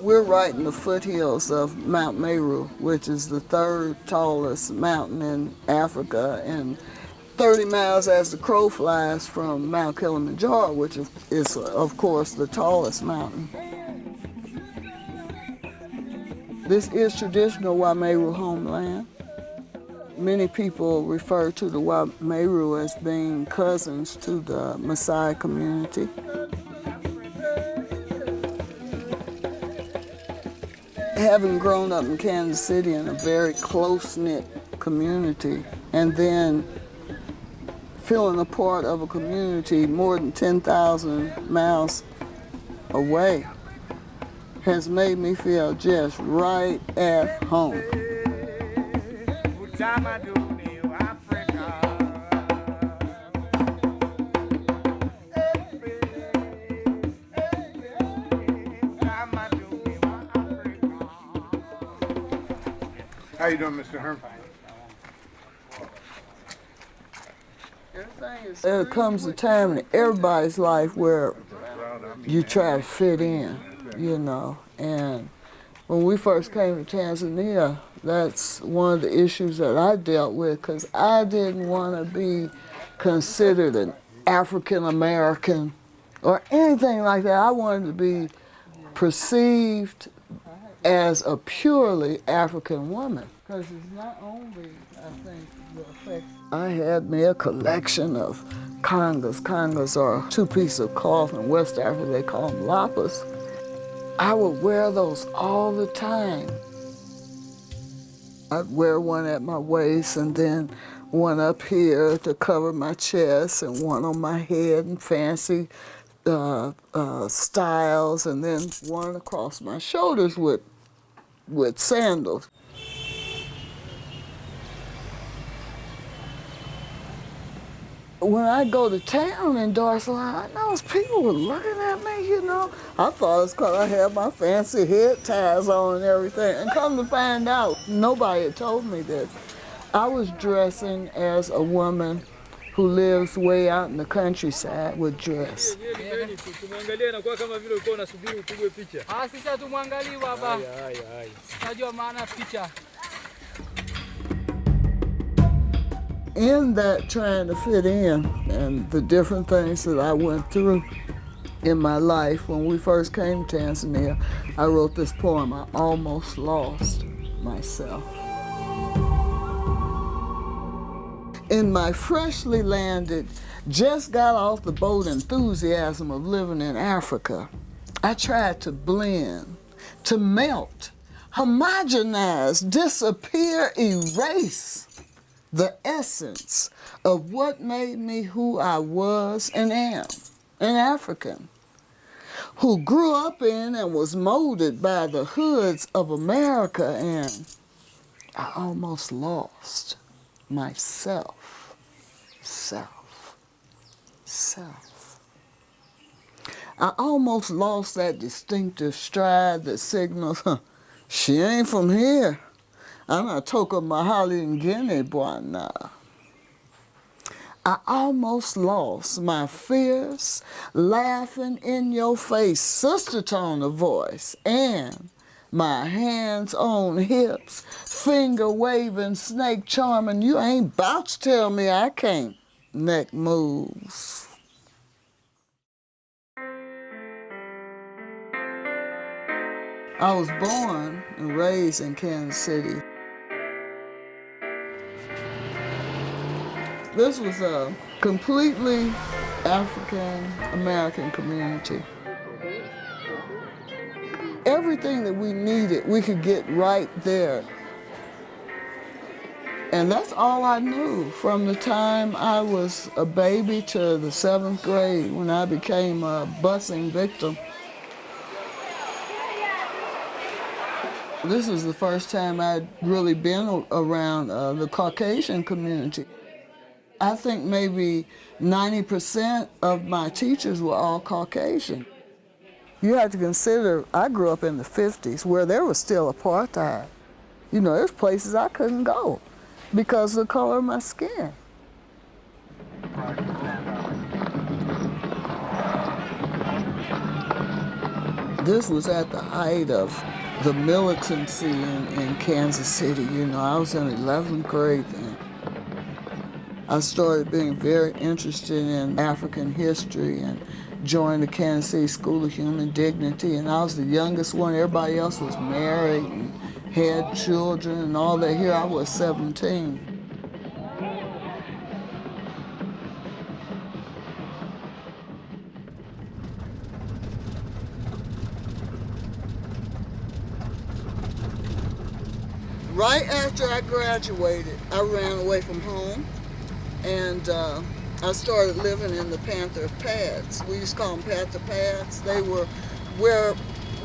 We're right in the foothills of Mount Meru, which is the third tallest mountain in Africa, and 30 miles as the crow flies from Mount Kilimanjaro, which is of course, the tallest mountain. This is traditional Wameru homeland. Many people refer to the Wameru as being cousins to the Maasai community. Having grown up in Kansas City in a very close-knit community, and then feeling a part of a community more than 10,000 miles away, has made me feel just right at home. How you doing, Mr. Hershfield? There comes a time in everybody's life where you try to fit in, you know. And when we first came to Tanzania, that's one of the issues that I dealt with, because I didn't want to be considered an African American or anything like that. I wanted to be perceived as a purely African woman. Because it's not only, I think, the effects. I had me a collection of congas. Congas are two pieces of cloth. In West Africa, they call them lapas. I would wear those all the time. I'd wear one at my waist and then one up here to cover my chest and one on my head in fancy styles, and then one across my shoulders with sandals. When I go to town in Dar es Salaam, I noticed people were looking at me, you know. I thought it's because I had my fancy head ties on and everything. And come to find out, nobody had told me this. I was dressing as a woman who lives way out in the countryside would dress. In that trying to fit in and the different things that I went through in my life, when we first came to Tanzania, I wrote this poem, I Almost Lost Myself. In my freshly landed, just got off the boat enthusiasm of living in Africa, I tried to blend, to melt, homogenize, disappear, erase the essence of what made me who I was and am, an African, who grew up in and was molded by the hoods of America, and I almost lost myself, self. I almost lost that distinctive stride that signals, she ain't from here. I'm not Toka Mahali Ngini Bwana. I almost lost my fierce, laughing in your face, sister tone of voice, and my hands on hips, finger waving, snake charming, you ain't bout to tell me I can't, neck moves. I was born and raised in Kansas City. This was a completely African-American community. Everything that we needed, we could get right there. And that's all I knew from the time I was a baby to the 7th grade when I became a busing victim. This was the first time I'd really been around the Caucasian community. I think maybe 90% of my teachers were all Caucasian. You have to consider, I grew up in the 50s where there was still apartheid. You know, there's places I couldn't go because of the color of my skin. this was at the height of the militancy in Kansas City. You know, I was in 11th grade then. I started being very interested in African history and joined the Kansas City School of Human Dignity, and I was the youngest one. Everybody else was married and had children and all that. Here I was 17. Right after I graduated, I ran away from home, and I started living in the Panther Pads. We used to call them Panther Pads. They were where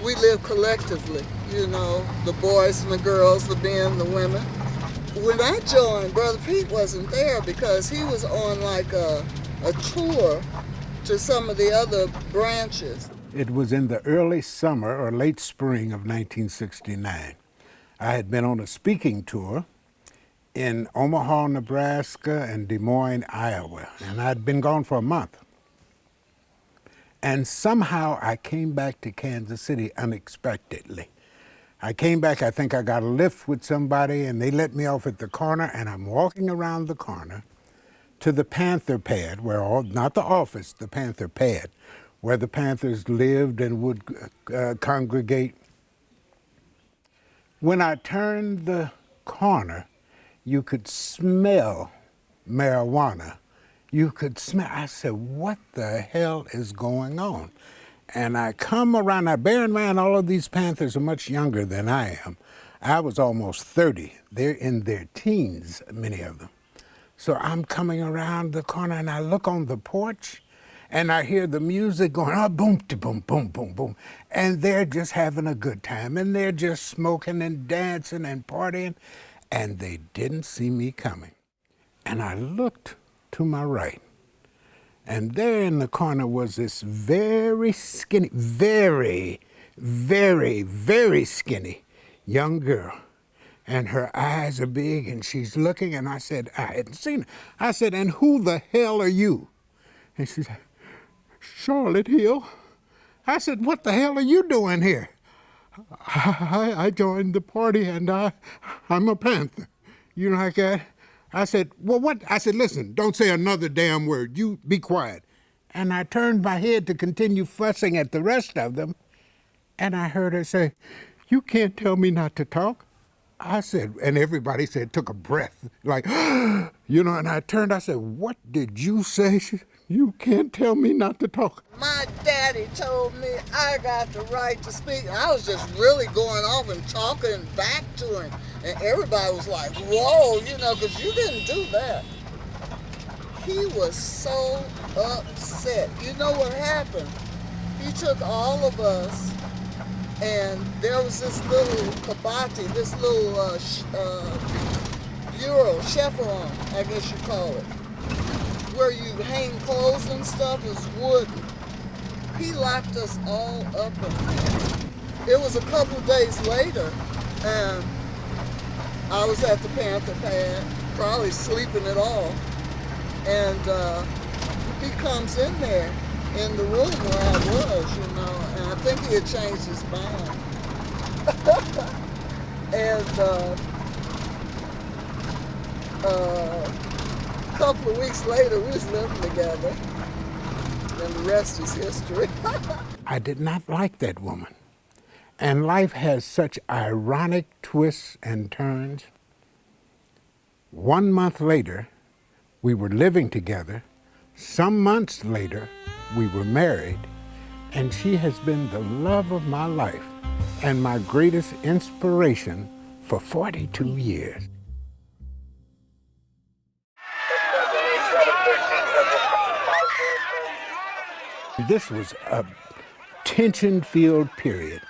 we lived collectively, you know, the boys and the girls, the men, the women. When I joined, Brother Pete wasn't there because he was on like a tour to some of the other branches. It was in the early summer or late spring of 1969. I had been on a speaking tour in Omaha, Nebraska, and Des Moines, Iowa, and I'd been gone for a month. And somehow I came back to Kansas City unexpectedly. I came back, I think I got a lift with somebody, and they let me off at the corner, and I'm walking around the corner to the Panther Pad, not the office, the Panther Pad, where the Panthers lived and would congregate. When I turned the corner, you could smell marijuana. You could smell, I said, what the hell is going on? And I come around, now bear in mind all of these Panthers are much younger than I am. I was almost 30. They're in their teens, many of them. So I'm coming around the corner and I look on the porch and I hear the music going, oh, boom, boom, boom, boom, boom. And they're just having a good time and they're just smoking and dancing and partying. And they didn't see me coming. And I looked to my right. And there in the corner was this very skinny, very, very, very skinny young girl. And her eyes are big and she's looking, and I said, I hadn't seen her. I said, and who the hell are you? And she said, Charlotte Hill. I said, what the hell are you doing here? I joined the party and I'm a Panther. You know like that? I said, well, what? I said, listen, don't say another damn word. You be quiet. And I turned my head to continue fussing at the rest of them. And I heard her say, you can't tell me not to talk. I said, and everybody said, took a breath, like, you know, and I turned, I said, what did you say? She said, you can't tell me not to talk. My daddy told me I got the right to speak. I was just really going off and talking back to him. And everybody was like, whoa, you know, because you didn't do that. He was so upset. You know what happened? He took all of us, and there was this little kabati, this little bureau, chaperon, I guess you call it, where you hang clothes and stuff, is wooden. He locked us all up in there. It was a couple of days later, and I was at the Panther Pad, probably sleeping it off, and he comes in there in the room where I was, you know, and I think he had changed his mind. And a couple of weeks later, we was living together, and the rest is history. I did not like that woman. And life has such ironic twists and turns. 1 month later, we were living together. Some months later, we were married, and she has been the love of my life and my greatest inspiration for 42 years. This was a tension-filled period.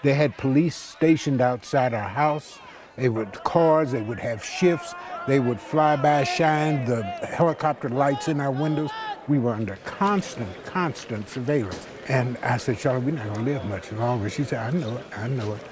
They had police stationed outside our house. They would cars, they would have shifts. They would fly by, shine the helicopter lights in our windows. We were under constant surveillance. And I said, Charlotte, we're not gonna live much longer. She said, I know it.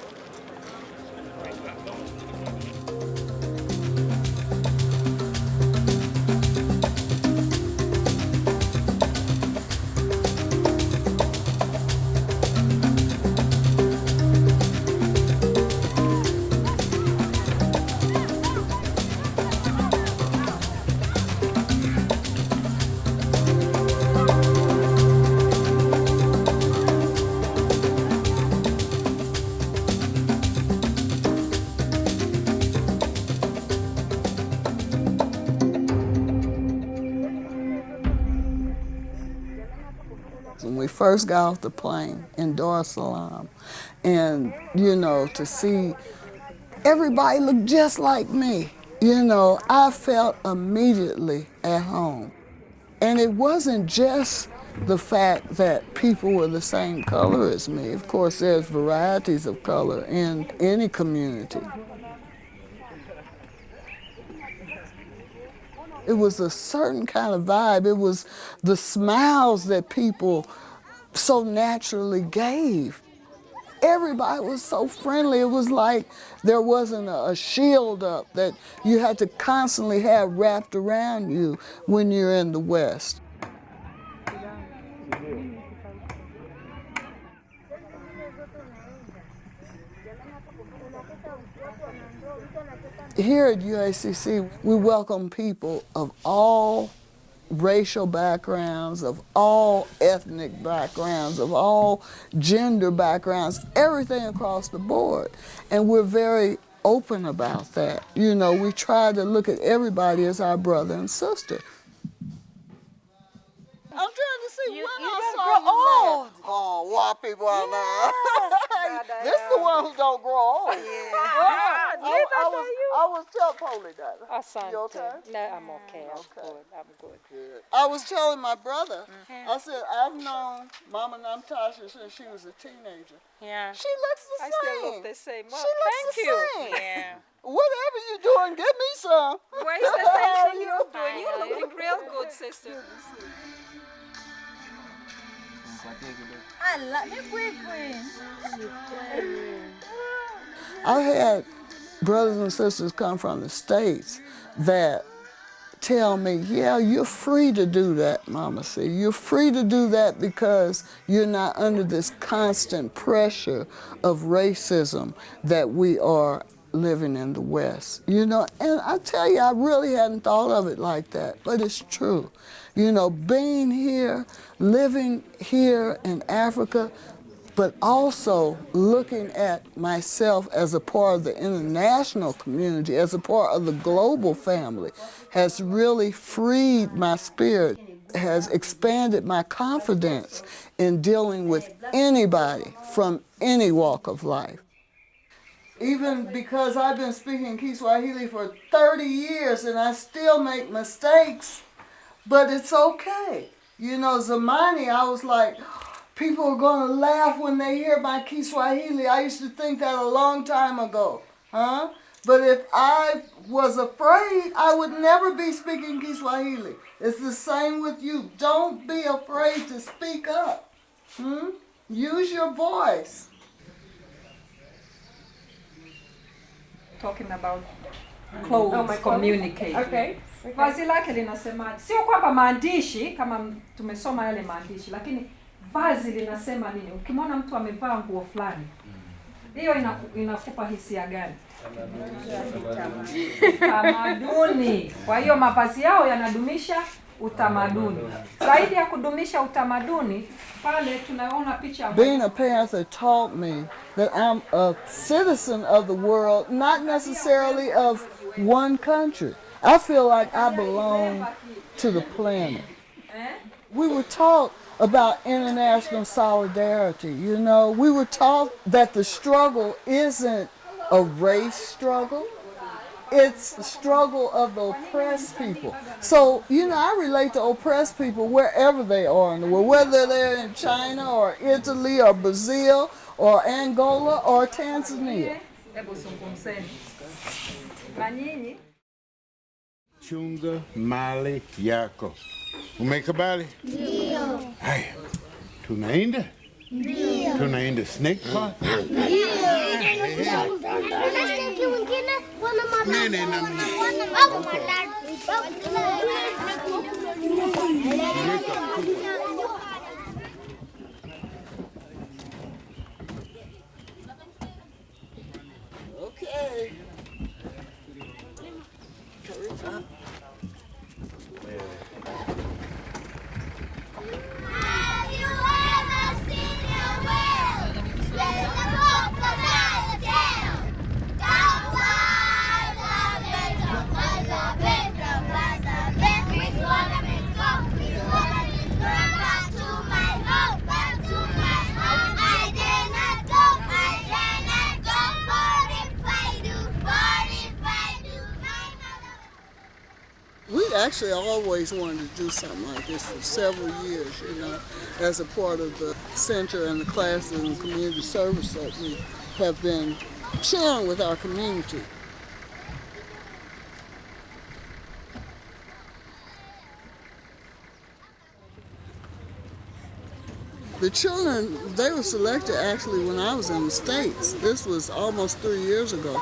When we first got off the plane in Dar es Salaam, and, you know, to see everybody look just like me, you know, I felt immediately at home. And it wasn't just the fact that people were the same color as me. Of course, there's varieties of color in any community. It was a certain kind of vibe. It was the smiles that people so naturally gave. Everybody was so friendly. It was like there wasn't a shield up that you had to constantly have wrapped around you when you're in the West. Here at UACC, we welcome people of all racial backgrounds, of all ethnic backgrounds, of all gender backgrounds, everything across the board. And we're very open about that. You know, we try to look at everybody as our brother and sister. I'm trying to see when I saw you last. Oh, white people out now. This is the one who don't grow old. I was telling Polly that. Asante. You okay? No, I'm okay. I'm good. Good. I was telling my brother, I said, I've known Mama Namtasha since she was a teenager. Yeah. She looks the I same. still look the same. Well, She looks thank the you. same. Yeah. Whatever you're doing, give me some. Well, it's the same thing you're doing. You're looking real good, sister. I had brothers and sisters come from the States that tell me, yeah, you're free to do that, Mama C. You're free to do that because you're not under this constant pressure of racism that we are living in the West. You know, and I tell you, I really hadn't thought of it like that, but it's true. You know, being here, living here in Africa, but also looking at myself as a part of the international community, as a part of the global family, has really freed my spirit, has expanded my confidence in dealing with anybody from any walk of life. Even because I've been speaking Kiswahili for 30 years and I still make mistakes, but it's okay. You know, Zamani, I was like, people are going to laugh when they hear my Kiswahili. I used to think that a long time ago, huh? But if I was afraid, I would never be speaking Kiswahili. It's the same with you. Don't be afraid to speak up. Use your voice. Talking about clothes communicating. Okay. Vazi lake linasemaje? Sio kwamba maandishi kama tumesoma yale maandishi, lakini vazi linasema nini? Ukimwona mtu amevaa nguo fulani, hiyo inakupa hisia gani? Tamaduni. Kwa hiyo mavazi yao yanadumisha utamaduni. Zaidi ya kudumisha utamaduni, pale tunaona picha. Being a Panther taught me that I'm a citizen of the world, not necessarily of one country. I feel like I belong to the planet. We were taught about international solidarity, you know. We were taught that the struggle isn't a race struggle. It's the struggle of the oppressed people. So, you know, I relate to oppressed people wherever they are in the world, whether they're in China or Italy or Brazil or Angola or Tanzania. Chunga mali yako. Umekubali? Ndio. Haya. Tunaenda? Ndio. Tunaenda snake park? Okay. Have you ever seen a whale with a crocodile tail? Don't worry, we swallow it, go, we swallow it, grandpa. actually always wanted to do something like this for several years, you know, as a part of the center and the classes and the community service that we have been sharing with our community. The children, they were selected actually when I was in the States. This was almost 3 years ago.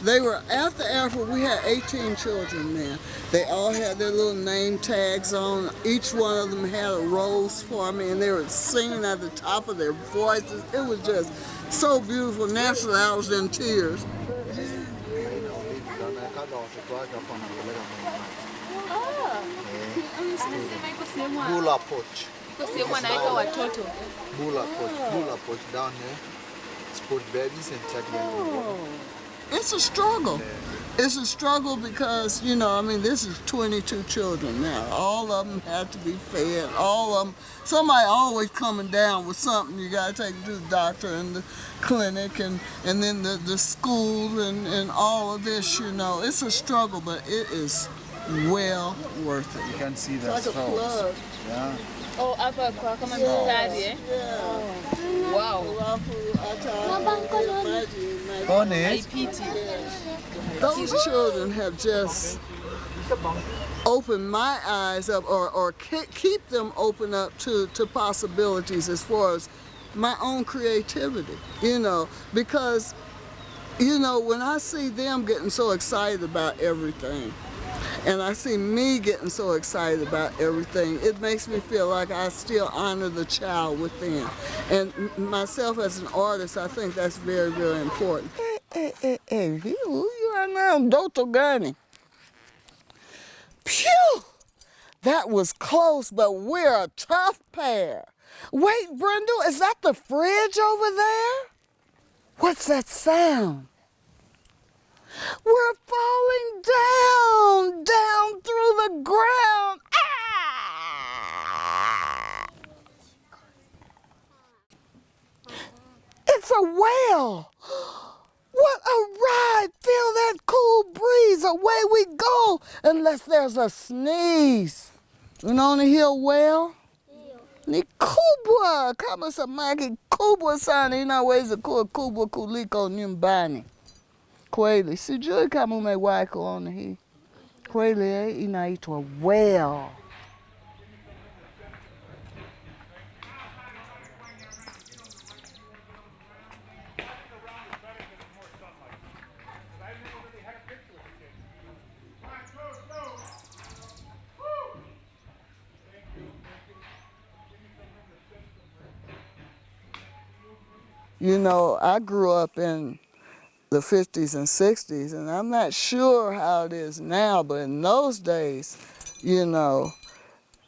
They were, after airport, we had 18 children there. They all had their little name tags on. Each one of them had a rose for me, and they were singing at the top of their voices. It was just so beautiful. Naturally, I was in tears. Bula poach. Bula poach down there. Sport babies and check them. It's a struggle. It's a struggle because, you know, I mean, this is 22 children now. All of them have to be fed. All of them, somebody always coming down with something you got to take to the doctor and the clinic and then the school and all of this, you know. It's a struggle, but it is well worth it. You can see the It's like a flood. Yeah. Oh, hapa kwa kama mstari eh? Wow. Those children have just opened my eyes up or keep them open up to possibilities as far as my own creativity, you know, because, you know, when I see them getting so excited about everything, and I see me getting so excited about everything, it makes me feel like I still honor the child within. And myself as an artist, I think that's very, very important. Hey, who you are now? Dr. Gurney. Phew! That was close, but we're a tough pair. Wait, Brindle, is that the fridge over there? What's that sound? We're falling down through the ground. Ah! It's a whale. What a ride. Feel that cool breeze. Away we go, unless there's a sneeze. Unaona hiyo whale? Ni kubwa kama samaki kubwa sana, inaweza kuwa kubwa kuliko nyumbani. Kweli, sijui kama umewahi kuona hii. Kweli inaitwa whale. You know, I grew up in the 50s and 60s, and I'm not sure how it is now, but in those days, you know,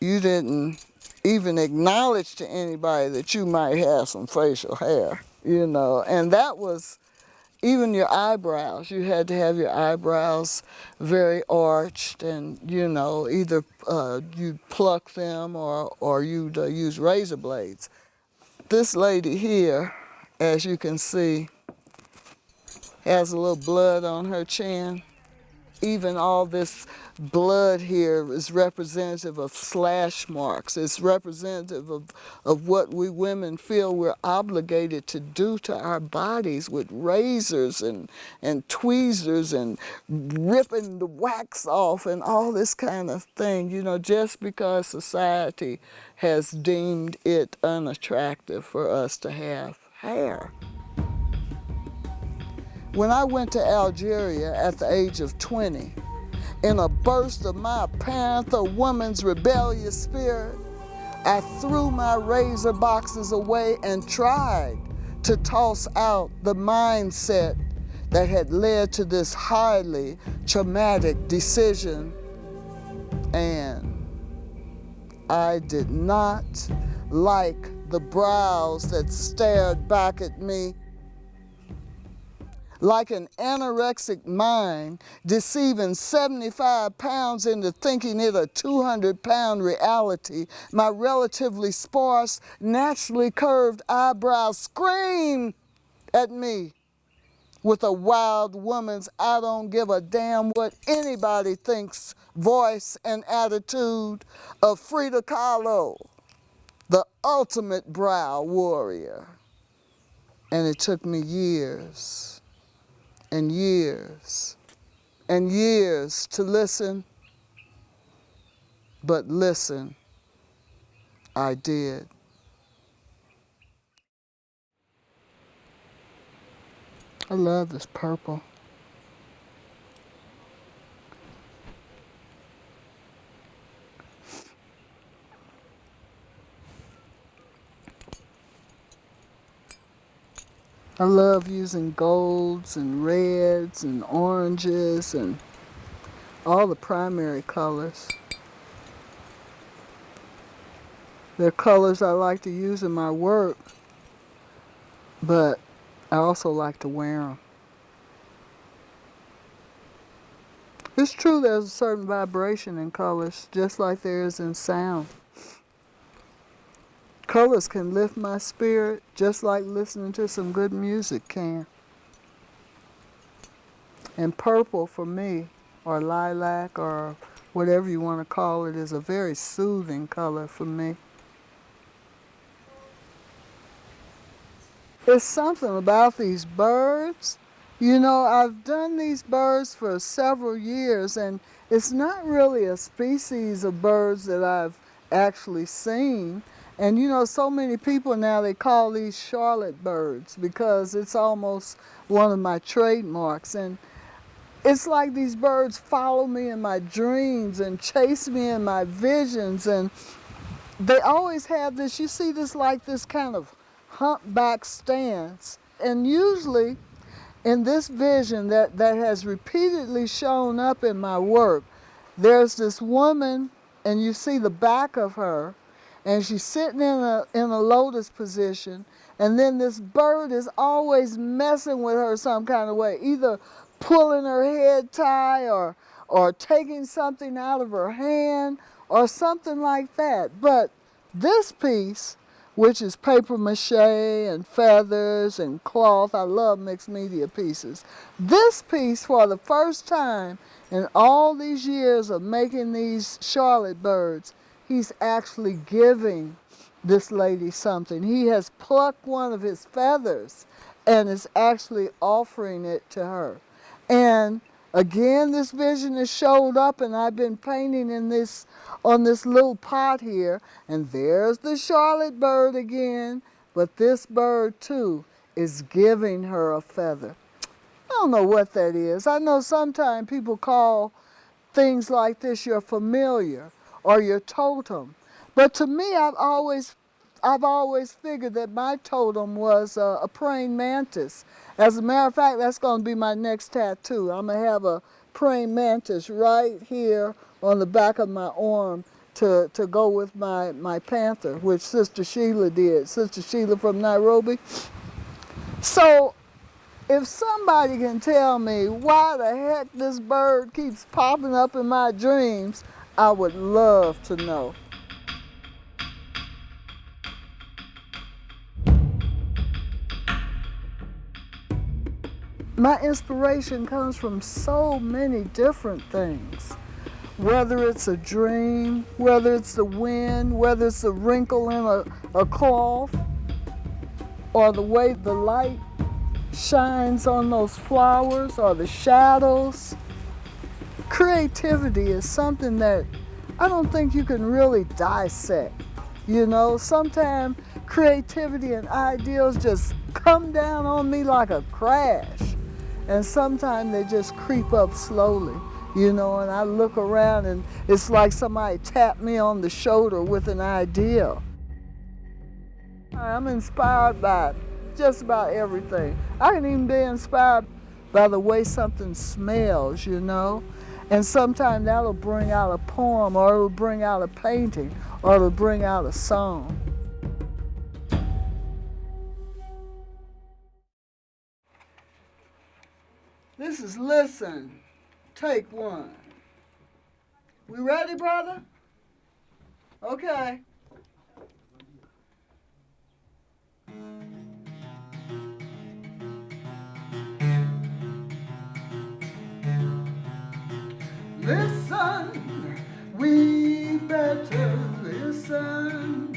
you didn't even acknowledge to anybody that you might have some facial hair, you know, and that was even your eyebrows. You had to have your eyebrows very arched, and, you know, either you'd pluck them or you'd use razor blades. This lady here, as you can see, has a little blood on her chin. Even all this blood here is representative of slash marks. It's representative of what we women feel we're obligated to do to our bodies with razors and tweezers and ripping the wax off and all this kind of thing, you know, just because society has deemed it unattractive for us to have hair. When I went to Algeria at the age of 20, in a burst of my panther woman's rebellious spirit, I threw my razor boxes away and tried to toss out the mindset that had led to this highly traumatic decision. And I did not like the brows that stared back at me. Like an anorexic mind, deceiving 75 pounds into thinking it a 200-pound reality, my relatively sparse, naturally curved eyebrows screamed at me with a wild woman's I don't give a damn what anybody thinks voice and attitude of Frida Kahlo, the ultimate brow warrior. And it took me years and years and years to listen, but listen, I did. I love this purple. I love using golds and reds and oranges and all the primary colors. They're colors I like to use in my work, but I also like to wear them. It's true there's a certain vibration in colors, just like there is in sound. Colors can lift my spirit just like listening to some good music can. And purple for me, or lilac, or whatever you want to call it, is a very soothing color for me. There's something about these birds. You know, I've done these birds for several years, and it's not really a species of birds that I've actually seen. And you know, so many people now, they call these Charlotte birds because it's almost one of my trademarks. And it's like these birds follow me in my dreams and chase me in my visions. And they always have this, you see this like this kind of humpback stance. And usually in this vision that has repeatedly shown up in my work, there's this woman and you see the back of her, and she's sitting in a lotus position, and then this bird is always messing with her some kind of way, either pulling her head tie or taking something out of her hand or something like that. But this piece, which is paper mache and feathers and cloth, I love mixed media pieces. This piece, for the first time in all these years of making these Charlotte birds, he's actually giving this lady something. He has plucked one of his feathers and is actually offering it to her. And again, this vision has showed up, and I've been painting in this on this little pot here, and there's the Charlotte bird again, but this bird too is giving her a feather. I don't know what that is. I know sometimes people call things like this your familiar or your totem. But to me, I've always figured that my totem was a praying mantis. As a matter of fact, that's going to be my next tattoo. I'm going to have a praying mantis right here on the back of my arm to go with my panther, which Sister Sheila did, Sister Sheila from Nairobi. So if somebody can tell me why the heck this bird keeps popping up in my dreams, I would love to know. My inspiration comes from so many different things. Whether it's a dream, whether it's the wind, whether it's a wrinkle in a cloth, or the way the light shines on those flowers, or the shadows. Creativity is something that I don't think you can really dissect. You know, sometimes creativity and ideals just come down on me like a crash. And sometimes they just creep up slowly, you know, and I look around and it's like somebody tapped me on the shoulder with an idea. I'm inspired by just about everything. I can even be inspired by the way something smells, you know. And sometimes that'll bring out a poem, or it'll bring out a painting, or it'll bring out a song. This is Listen, Take One. We ready, brother? Okay. Listen, we better listen.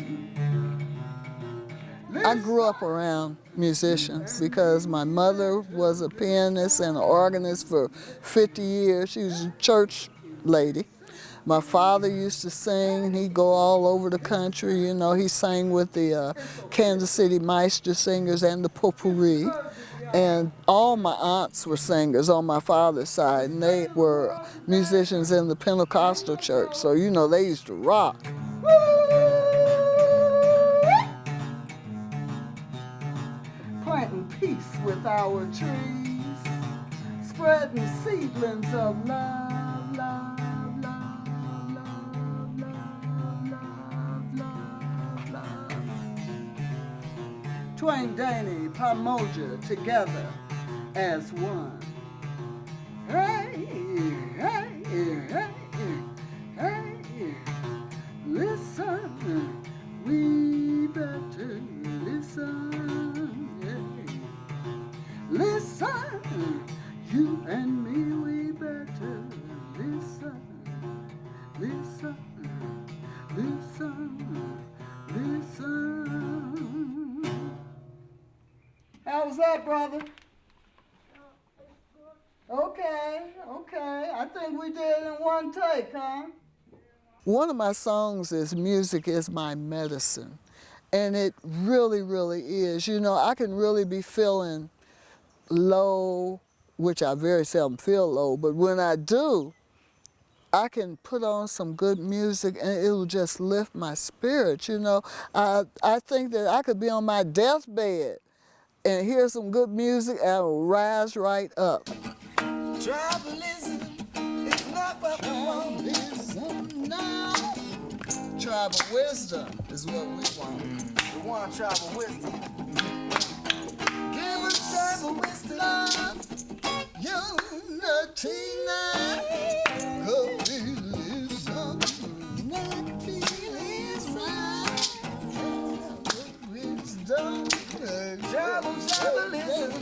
I grew up around musicians because my mother was a pianist and an organist for 50 years. She was a church lady. My father used to sing. He'd go all over the country. You know, he sang with the Kansas City Meister Singers and the Potpourri. And all my aunts were singers on my father's side, and they were musicians in the Pentecostal church. So, you know, they used to rock. Planting peace with our trees, spreading seedlings of love, love, love, love, love, love, love. Twain Daney, Pamoja, together as one. Hey, hey, hey, hey, listen, we better listen. Listen, you and me, we better listen, listen, listen, listen. How was that, brother? Okay, okay. I think we did it in one take, huh? One of my songs is Music is My Medicine. And it really, really is. You know, I can really be feeling low, which I very seldom feel low, but when I do, I can put on some good music and it'll just lift my spirits, you know. I think that I could be on my deathbed and hear some good music and I'll rise right up. Tribalism is not what we want. No. Tribal wisdom is what we want. We want tribal wisdom. Give us tribal wisdom. Unity now. Tribalism. Tribalism.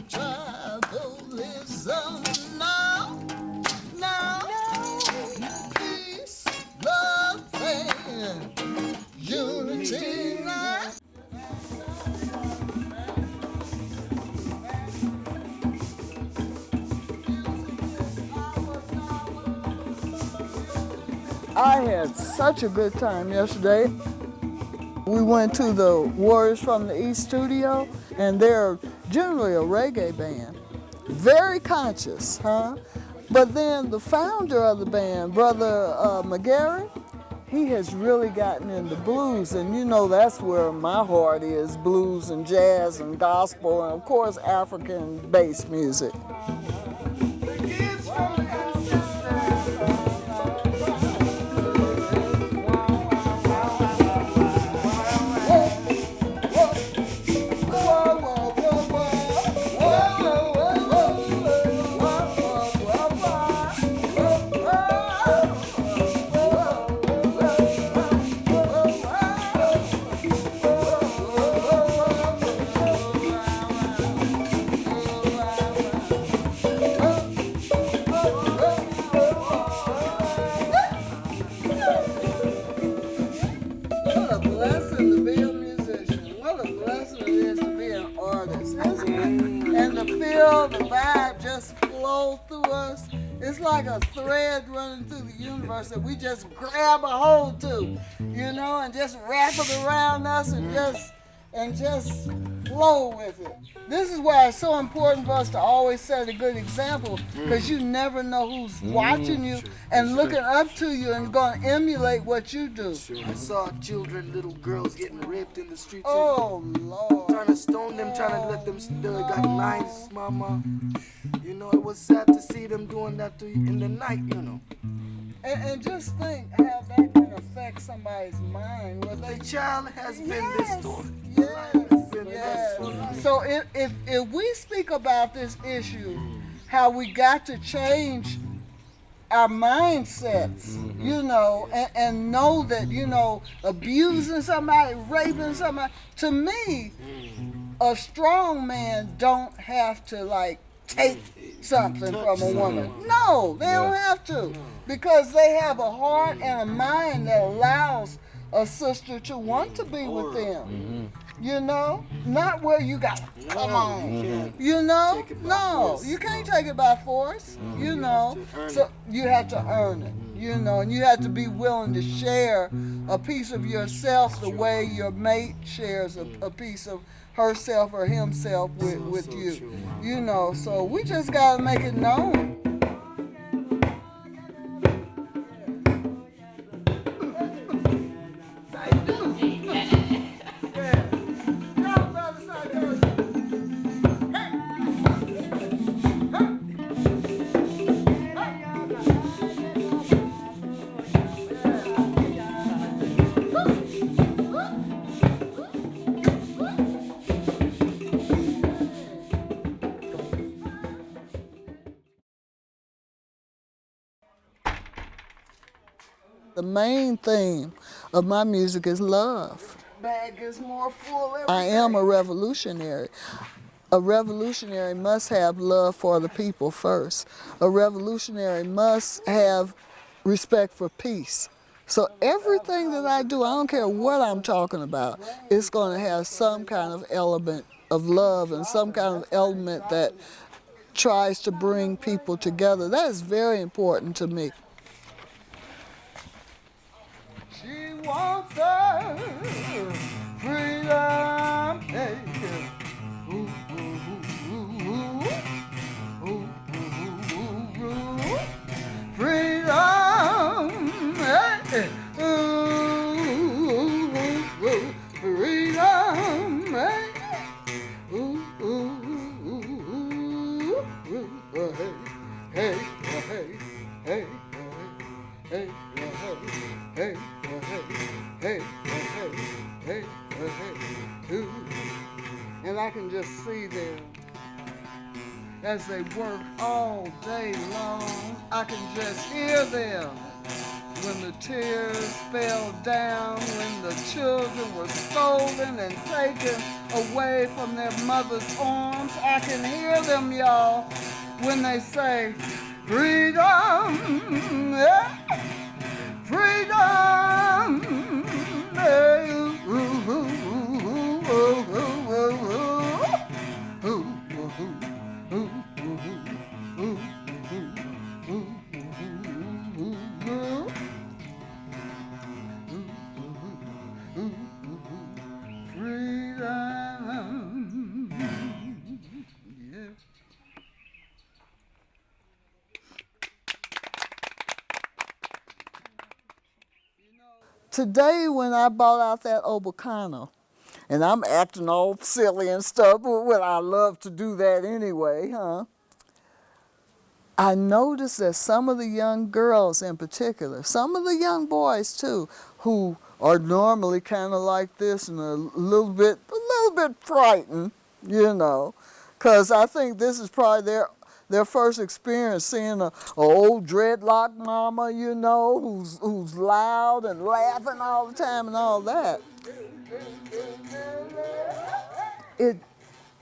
Tribalism. No. Peace, love, and unity now. I had such a good time yesterday. We went to the Warriors from the East studio, and they're generally a reggae band. Very conscious, huh? But then the founder of the band, Brother McGarry, he has really gotten into blues, and you know that's where my heart is, blues and jazz and gospel, and of course African bass music. The vibe just flows through us. It's like a thread running through the universe that we just grab a hold to, you know, and just wrap it around us and just flow with it. This is why it's so important for us to always set a good example, because you never know who's watching you and looking up to you and going to emulate what you do. I saw children, little girls getting raped in the streets. Oh, Lord. Trying to stone them, trying to let them still got knives, mama. You know, it was sad to see them doing that to you in the night, you know. And just think how that can affect somebody's mind. The child has been distorted. Yes. So if we speak about this issue, how we got to change our mindsets, you know, and know that, you know, abusing somebody, raping somebody, to me, a strong man don't have to like take something from a woman. No, they don't have to. Because they have a heart and a mind that allows a sister to want to be with them. You know? Not where you got to come on. You know? No, you can't take it by force. You know? So you have to earn it. You know, and you have to be willing to share a piece of yourself the way your mate shares a piece of herself or himself with you. You know, so we just got to make it known. The main theme of my music is love. Bag is more full every I am a revolutionary. A revolutionary must have love for the people first. A revolutionary must have respect for peace. So everything that I do, I don't care what I'm talking about, it's going to have some kind of element of love and some kind of element that tries to bring people together. That is very important to me. She wants her freedom. Hey, ooh, ooh, ooh, ooh, ooh, ooh, ooh, freedom. Hey, ooh, ooh, ooh, freedom. Hey, ooh, ooh, ooh, ooh, ooh, hey, hey, hey, hey, hey, hey. Hey, hey, ooh. And I can just see them as they work all day long. I can just hear them when the tears fell down, when the children were stolen and taken away from their mother's arms. I can hear them, y'all, when they say, freedom, yeah. Freedom! Hey, ooh, ooh, ooh, ooh, ooh, ooh, freedom! Yeah. Today, when I bought out that Obacano, and I'm acting all silly and stuff, but well, I love to do that anyway, huh? I noticed that some of the young girls in particular, some of the young boys too, who are normally kind of like this and a little bit frightened, you know, because I think this is probably their first experience seeing a old dreadlock mama, you know, who's loud and laughing all the time and all that. It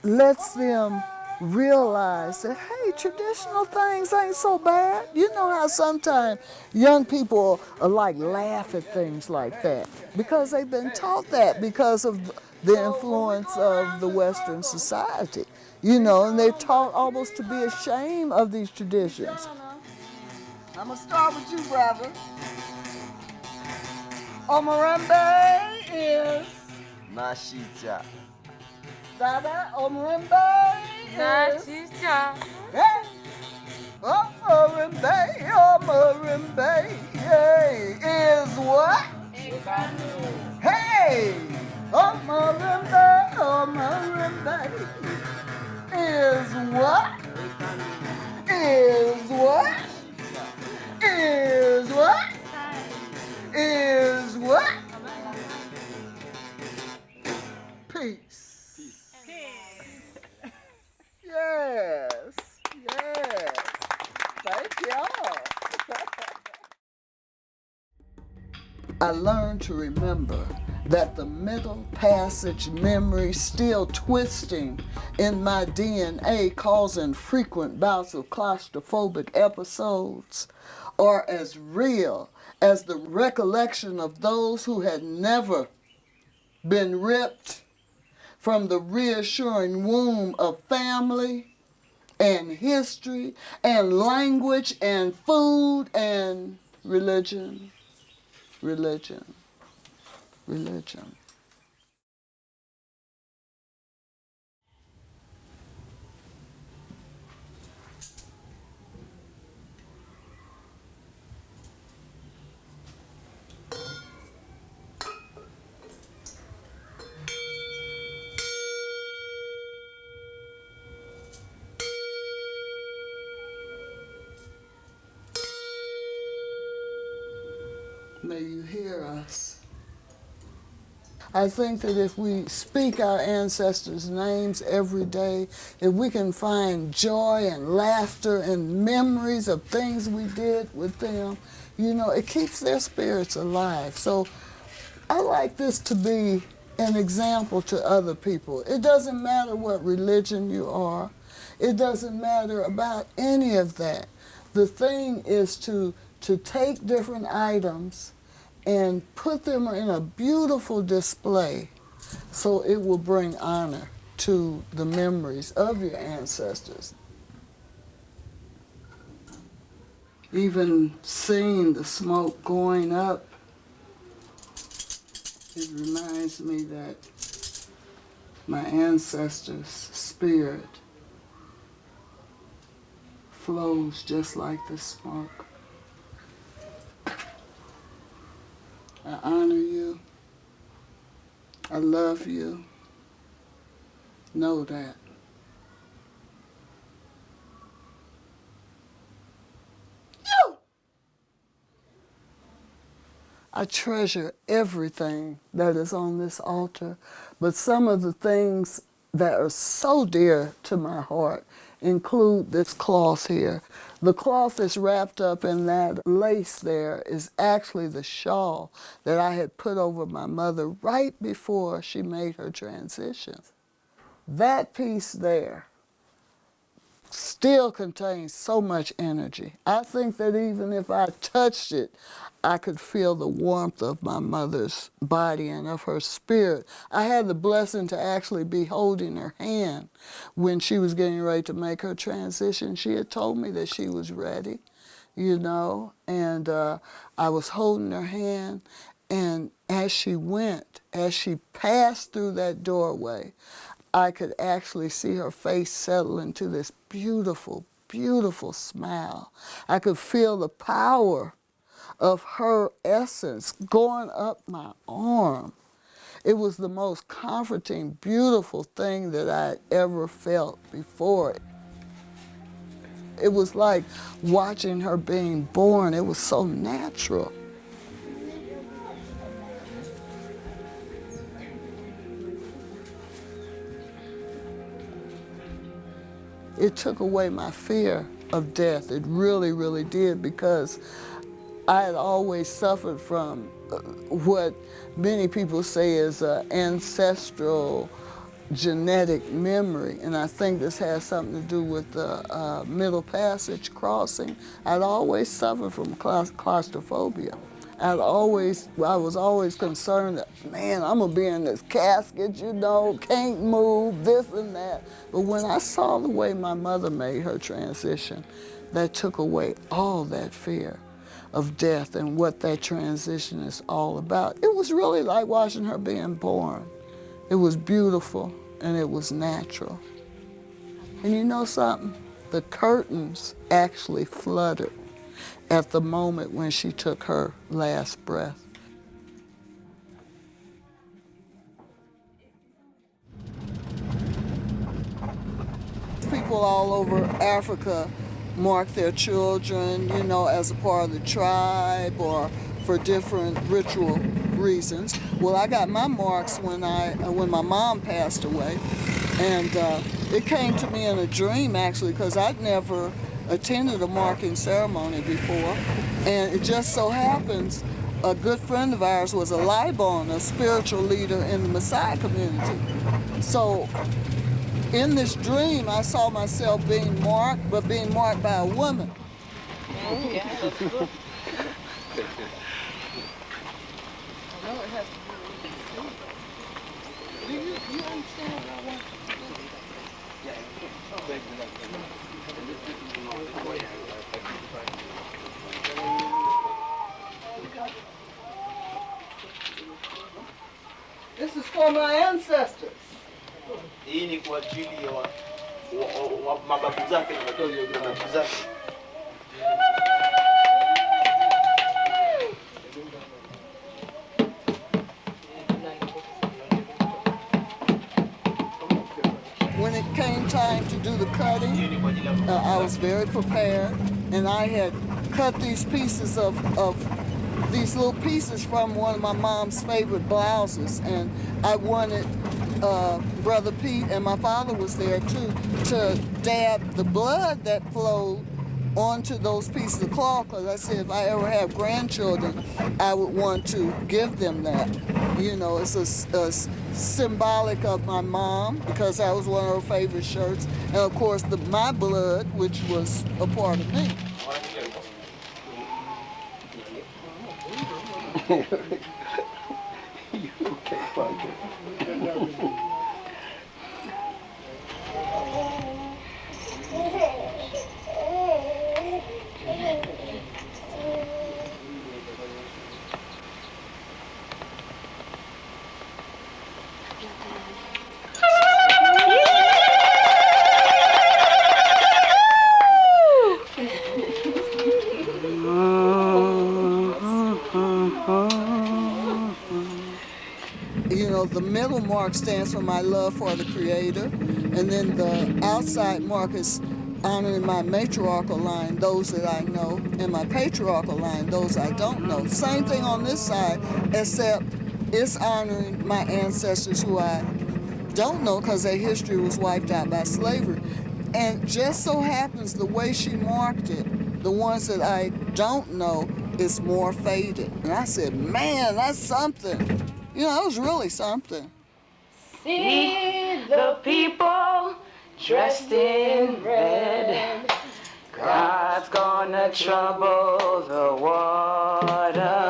lets them realize that, hey, traditional things ain't so bad. You know how sometimes young people are like laugh at things like that because they've been taught that because of the influence of the Western society. You know, and they're taught almost to be ashamed of these traditions. I'm going to start with you, brother. Omarambe is... Mashita. Dada, Omarambe is... Nachicha. Hey! Omarambe, hey, is what? Hey! Omarambe, is what? Is what? Is what? Is what? Peace. Yes. Yes. Thank y'all. I learned to remember that the Middle Passage memory still twisting in my DNA, causing frequent bouts of claustrophobic episodes, are as real as the recollection of those who had never been ripped from the reassuring womb of family and history and language and food and religion, religion, religion. May you hear us. I think that if we speak our ancestors' names every day, if we can find joy and laughter and memories of things we did with them, you know, it keeps their spirits alive. So I like this to be an example to other people. It doesn't matter what religion you are. It doesn't matter about any of that. The thing is to take different items and put them in a beautiful display so it will bring honor to the memories of your ancestors. Even seeing the smoke going up, it reminds me that my ancestors' spirit flows just like the smoke. I honor you. I love you. Know that. I treasure everything that is on this altar, but some of the things that are so dear to my heart include this cloth here. The cloth that's wrapped up in that lace there is actually the shawl that I had put over my mother right before she made her transition. That piece there still contains so much energy. I think that even if I touched it, I could feel the warmth of my mother's body and of her spirit. I had the blessing to actually be holding her hand when she was getting ready to make her transition. She had told me that she was ready, you know, and I was holding her hand, and as she went, as she passed through that doorway, I could actually see her face settle into this beautiful, beautiful smile. I could feel the power of her essence going up my arm. It was the most comforting, beautiful thing that I had ever felt before. It was like watching her being born. It was so natural. It took away my fear of death. It really, really did, because I had always suffered from what many people say is an ancestral genetic memory, and I think this has something to do with the Middle Passage crossing. I'd always suffered from claustrophobia. I was always concerned that, man, I'm gonna be in this casket, you know, can't move, this and that. But when I saw the way my mother made her transition, that took away all that fear of death and what that transition is all about. It was really like watching her being born. It was beautiful and it was natural. And you know something? The curtains actually fluttered at the moment when she took her last breath. People all over Africa mark their children, you know, as a part of the tribe or for different ritual reasons. Well, I got my marks when my mom passed away, and it came to me in a dream actually, because I'd never attended a marking ceremony before, and it just so happens a good friend of ours was a Libon, a spiritual leader in the Messiah community. So in this dream, I saw myself being marked, but being marked by a woman. Yeah, that's good. I know it has to do with you understand what I want This is for my ancestors. Hii ni kwa ajili ya mababu zake na mababu zake. When it came time to do the cutting, I was very prepared, and I had cut these pieces of these little pieces from one of my mom's favorite blouses, and I wanted Brother Pete, and my father was there too, to dab the blood that flowed onto those pieces of cloth, because I said if I ever have grandchildren, I would want to give them that. You know, it's a symbolic of my mom, because that was one of her favorite shirts, and of course my blood, which was a part of me. You know, the middle mark stands for my love for the Creator, and then the outside mark is honoring my matriarchal line, those that I know, and my patriarchal line, those I don't know. Same thing on this side, except it's honoring my ancestors who I don't know because their history was wiped out by slavery. And just so happens the way she marked it, the ones that I don't know, is more faded. And I said, man, that's something. You know, it was really something. See the people dressed in red. God's gonna trouble the water.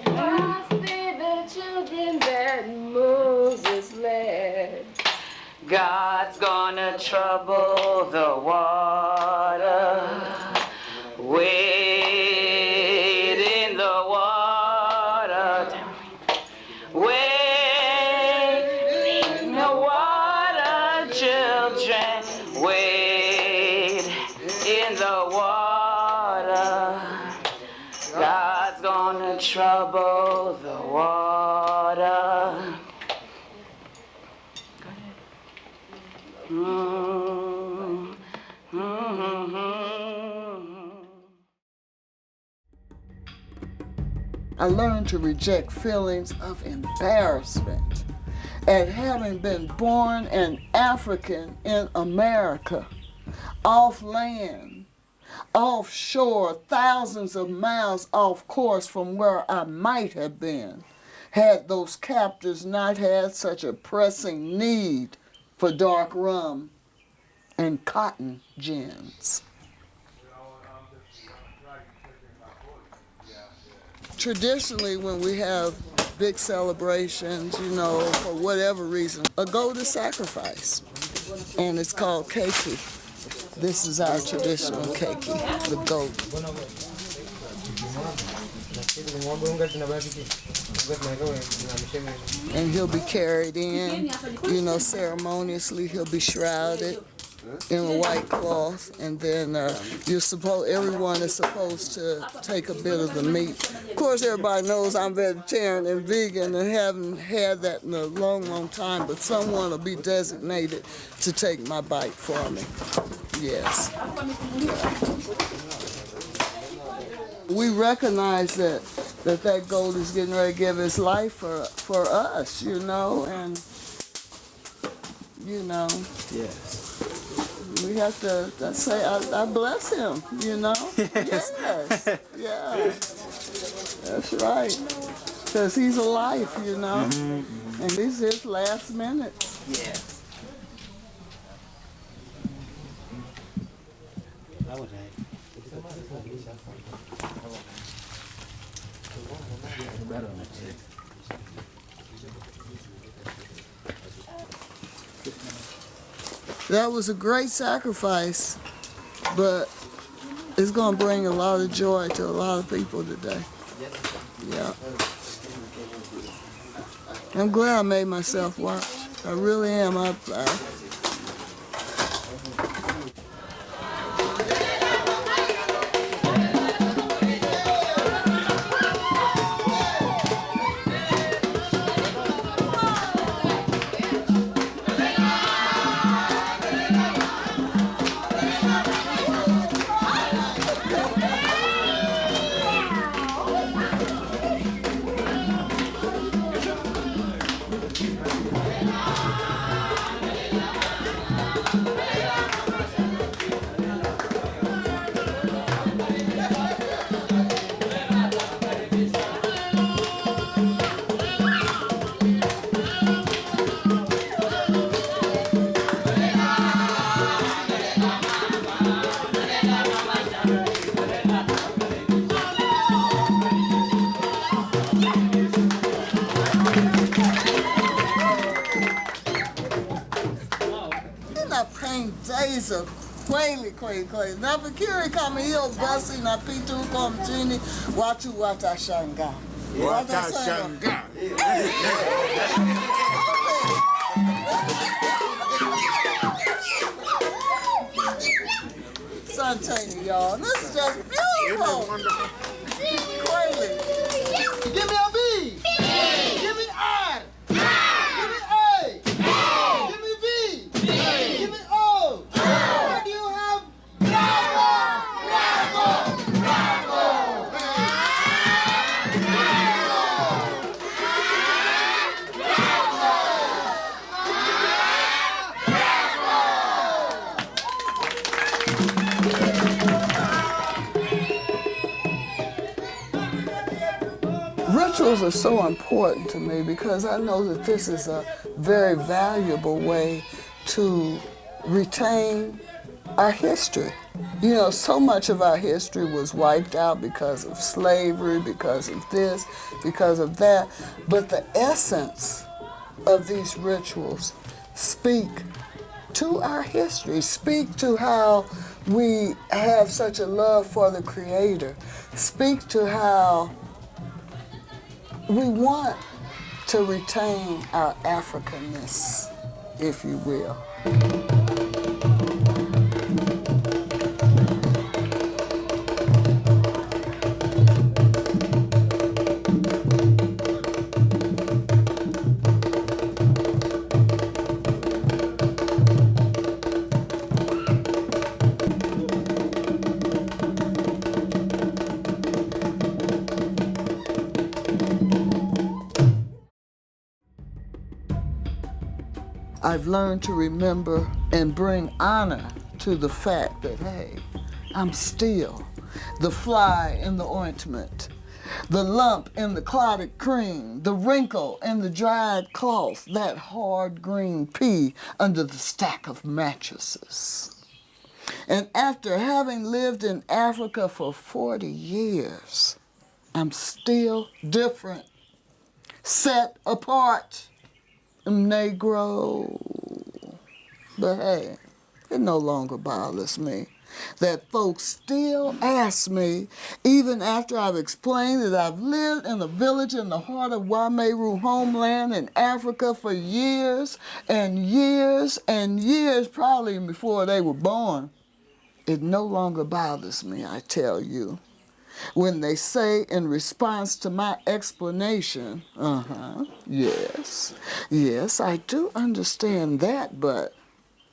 Must be the children that Moses led. God's gonna trouble the water. Wade in the water. Wade in the water, children. Wade in the water. God's gonna trouble the water. I learned to reject feelings of embarrassment at having been born an African in America, off land, offshore, thousands of miles off course from where I might have been, had those captors not had such a pressing need for dark rum and cotton gins. Traditionally, when we have big celebrations, you know, for whatever reason, a goat is sacrificed, and it's called keiki. This is our traditional keiki, the goat. And he'll be carried in, you know, ceremoniously. He'll be shrouded in a white cloth, and then everyone is supposed to take a bit of the meat. Of course, everybody knows I'm vegetarian and vegan and haven't had that in a long, long time, but someone will be designated to take my bite for me. Yes. We recognize that goat is getting ready to give his life for us, you know, and you know. Yes. We have to say, I bless him, you know? Yes. Yes. Yeah. That's right. Because he's a life, you know? And these are his last minutes. Yes. That was a great sacrifice, but it's going to bring a lot of joy to a lot of people today. Yeah. I'm glad I made myself watch. I really am. Days of kweli. Nafikiri kama hiyo basi inapita huko mjini, watu watashangaa. Watashangaa. Asanteni, y'all. This is just beautiful. Kweli. Give me a B. Give me R. Give me A. Give me B. Give me O. What do you have? Bravo! Bravo! Bravo! Rituals are so important to me because I know that this is a very valuable way to retain our history. You know, so much of our history was wiped out because of slavery, because of this, because of that. But the essence of these rituals speak to our history, speak to how we have such a love for the Creator, speak to how we want to retain our Africanness, if you will. I've learned to remember and bring honor to the fact that, hey, I'm still the fly in the ointment, the lump in the clotted cream, the wrinkle in the dried cloth, that hard green pea under the stack of mattresses. And after having lived in Africa for 40 years, I'm still different, set apart. Negro. But hey, it no longer bothers me that folks still ask me, even after I've explained that I've lived in a village in the heart of Wameru homeland in Africa for years and years and years, probably before they were born. It no longer bothers me, I tell you, when they say in response to my explanation, yes, I do understand that, but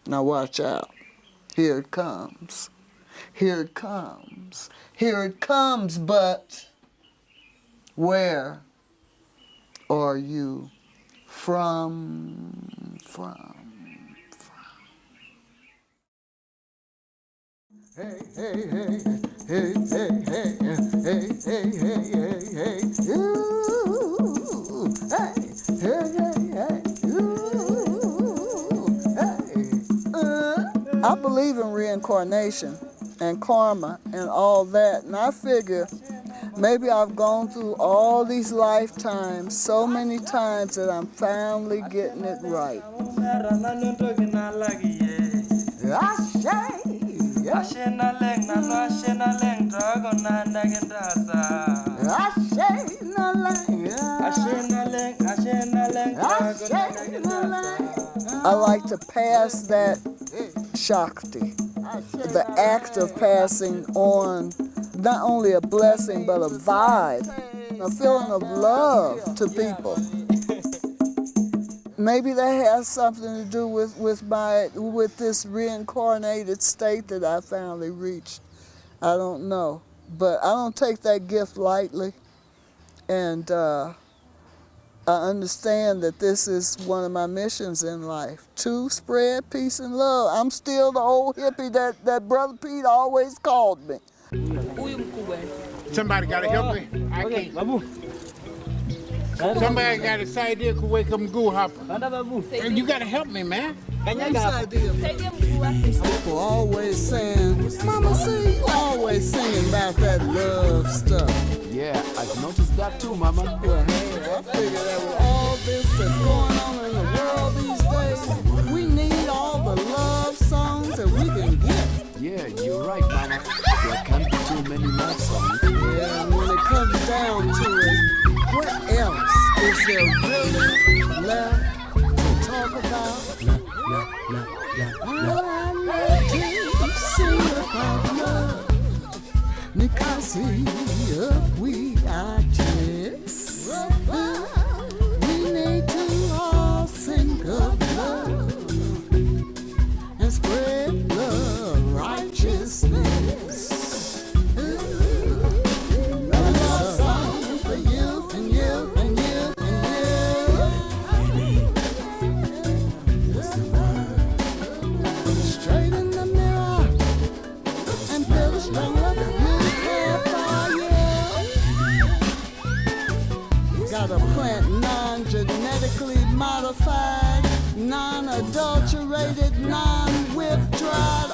now watch out. Here it comes. Here it comes. Here it comes, but where are you from? Hey, hey, hey, hey, hey, hey, hey, hey, hey, hey, hey, ooh, hey, hey, hey, hey, ooh, hey. I believe in reincarnation and karma and all that, and I figure maybe I've gone through all these lifetimes so many times that I'm finally getting it right. I like to pass that Shakti, the act of passing on not only a blessing but a vibe, a feeling of love to people. Maybe that has something to do with this reincarnated state that I finally reached. I don't know, but I don't take that gift lightly, and I understand that this is one of my missions in life, to spread peace and love. I'm still the old hippie that Brother Pete always called me. Somebody gotta help me. I can't. Somebody got a side there could wake up and go hopper. You gotta help me, man. People always saying, Mama, see, you always singing about that love stuff. Yeah, I've noticed that too, Mama. Well, hey, I figure that with all this that's going on in the world these days, we need all the love songs that we can get. Yeah, you're right, Mama. There can't be too many love songs. Yeah, and when it comes down to it, what else is there really left to talk about? I love to sing about love, because we are just. We need to all sing of love and spread love, righteousness. Gotta plant non-genetically modified, non-adulterated, non-whip dried